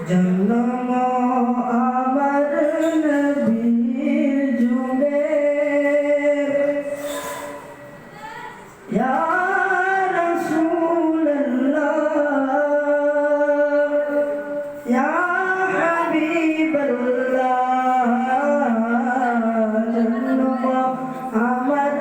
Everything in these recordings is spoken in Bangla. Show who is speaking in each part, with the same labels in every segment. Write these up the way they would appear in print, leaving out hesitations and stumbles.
Speaker 1: জন্ম আমার নবীর যুগে ইয়া রাসূলুল্লাহ ইয়া হাবিবাল্লাহ জন্ম আমার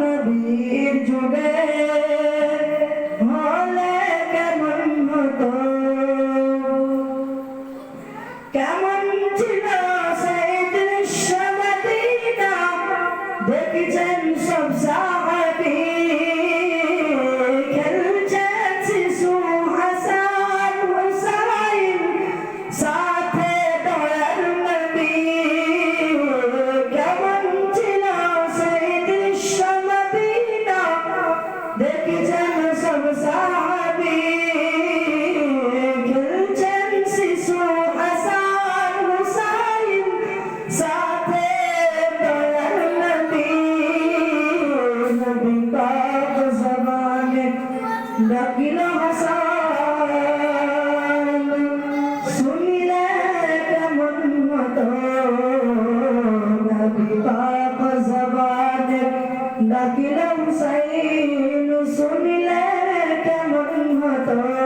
Speaker 1: নবীর যুগে হলে কেমন হতো কেমন ছিল সেই দৃশ্য মদিনা দেখেছেন সব সাহাবী খেলছেন শিশু হাসান হুসাইন সাথে দয়ার নবী কেমন ছিল সেই দৃশ্য মদিনা দেখেছেন সব সাহাবী ডাকিল হাসান শুনিলে কেমন হতো নবী পাক জবানে ডাকিল হুসাইন শুনিলে কেমন হতো